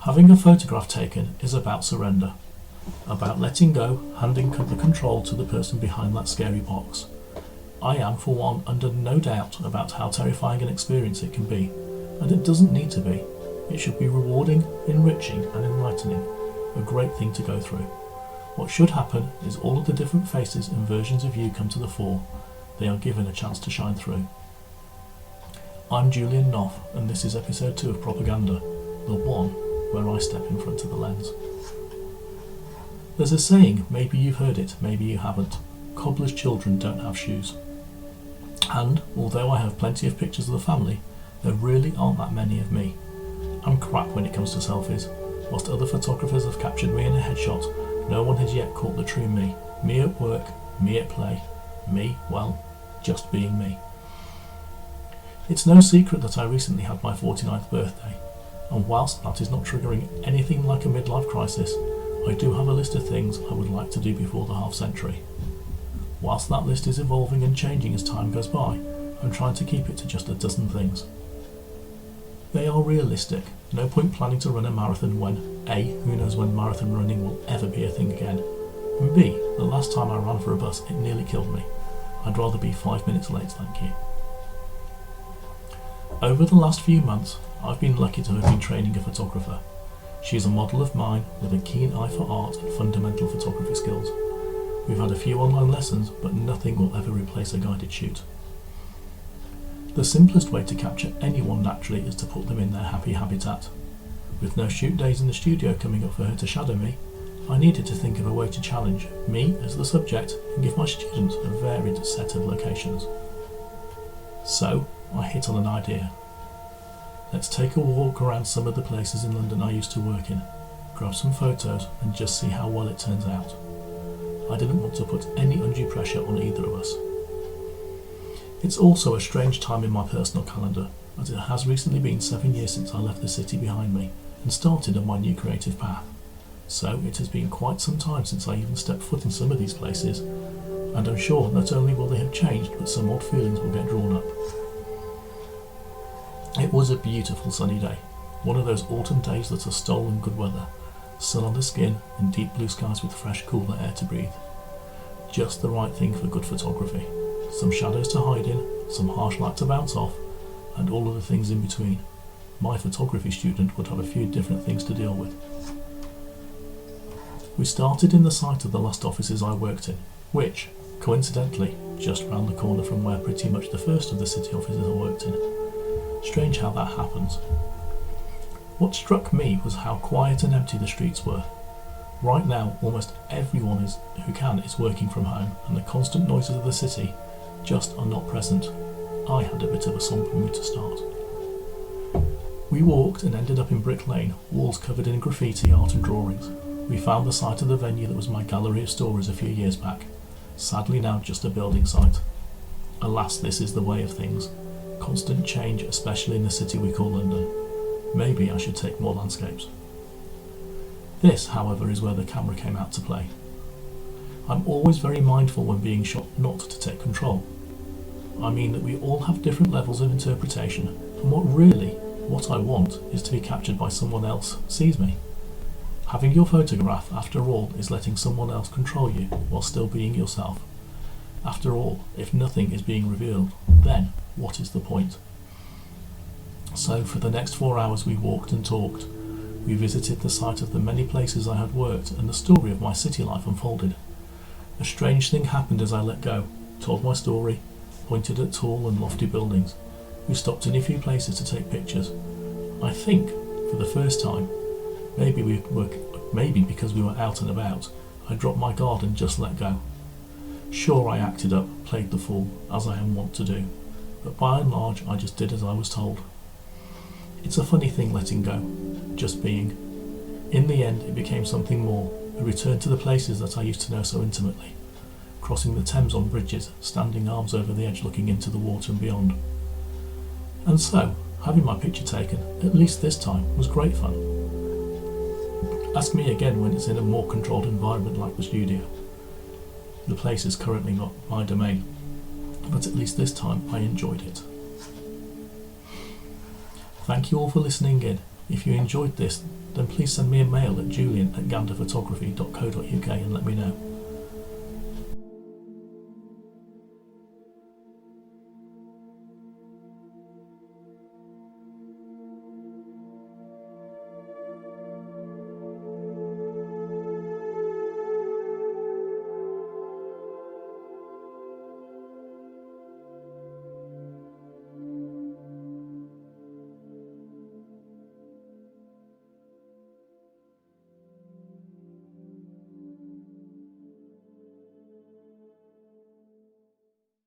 Having a photograph taken is about surrender, about letting go, handing the control to the person behind that scary box. I am, for one, under no doubt about how terrifying an experience it can be, and it doesn't need to be. It should be rewarding, enriching and enlightening, a great thing to go through. What should happen is all of the different faces and versions of you come to the fore. They are given a chance to shine through. I'm Julian Knopf, and this is episode 2 of Propaganda, the one where I step in front of the lens. There's a saying, maybe you've heard it, maybe you haven't. Cobbler's children don't have shoes. And, although I have plenty of pictures of the family, there really aren't that many of me. I'm crap when it comes to selfies. Whilst other photographers have captured me in a headshot, no one has yet caught the true me. Me at work, me at play, me, well, just being me. It's no secret that I recently had my 49th birthday, and whilst that is not triggering anything like a midlife crisis, I do have a list of things I would like to do before the half century. Whilst that list is evolving and changing as time goes by, I'm trying to keep it to just a dozen things. They are realistic. No point planning to run a marathon when A, who knows when marathon running will ever be a thing again, and B, the last time I ran for a bus it nearly killed me. I'd rather be 5 minutes late, thank you. Over the last few months, I've been lucky to have been training a photographer. She's a model of mine with a keen eye for art and fundamental photography skills. We've had a few online lessons, but nothing will ever replace a guided shoot. The simplest way to capture anyone naturally is to put them in their happy habitat. With no shoot days in the studio coming up for her to shadow me, I needed to think of a way to challenge me as the subject and give my students a varied set of locations. So, I hit on an idea. Let's take a walk around some of the places in London I used to work in, grab some photos and just see how well it turns out. I didn't want to put any undue pressure on either of us. It's also a strange time in my personal calendar, as it has recently been 7 years since I left the city behind me and started on my new creative path. So it has been quite some time since I even stepped foot in some of these places, and I'm sure not only will they have changed, but some odd feelings will get drawn up. It was a beautiful sunny day, one of those autumn days that are stolen good weather, sun on the skin and deep blue skies with fresh, cooler air to breathe. Just the right thing for good photography. Some shadows to hide in, some harsh light to bounce off, and all of the things in between. My photography student would have a few different things to deal with. We started in the site of the last offices I worked in, which, coincidentally, just round the corner from where pretty much the first of the city offices I worked in. Strange how that happens. What struck me was how quiet and empty the streets were. Right now, almost everyone who can is working from home, and the constant noises of the city just are not present. I had a bit of a sombre mood to start. We walked and ended up in Brick Lane, walls covered in graffiti, art and drawings. We found the site of the venue that was my gallery of stories a few years back, sadly now just a building site. Alas, this is the way of things. Constant change, especially in the city we call London. Maybe I should take more landscapes. This, however, is where the camera came out to play. I'm always very mindful when being shot not to take control. I mean that we all have different levels of interpretation, and what I want is to be captured by someone else sees me. Having your photograph, after all, is letting someone else control you while still being yourself. After all, if nothing is being revealed, then what is the point? So for the next 4 hours we walked and talked. We visited the site of the many places I had worked, and the story of my city life unfolded. A strange thing happened as I let go, told my story, pointed at tall and lofty buildings. We stopped in a few places to take pictures. I think, for the first time, maybe because we were out and about, I dropped my guard and just let go. Sure, I acted up, played the fool, as I am wont to do, but by and large I just did as I was told. It's a funny thing letting go, just being. In the end it became something more, a return to the places that I used to know so intimately, crossing the Thames on bridges, standing arms over the edge looking into the water and beyond. And so, having my picture taken, at least this time, was great fun. Ask me again when it's in a more controlled environment like the studio. The place is currently not my domain, but at least this time I enjoyed it. Thank you all for listening in. If you enjoyed this, then please send me a mail at julian@ganderphotography.co.uk and let me know.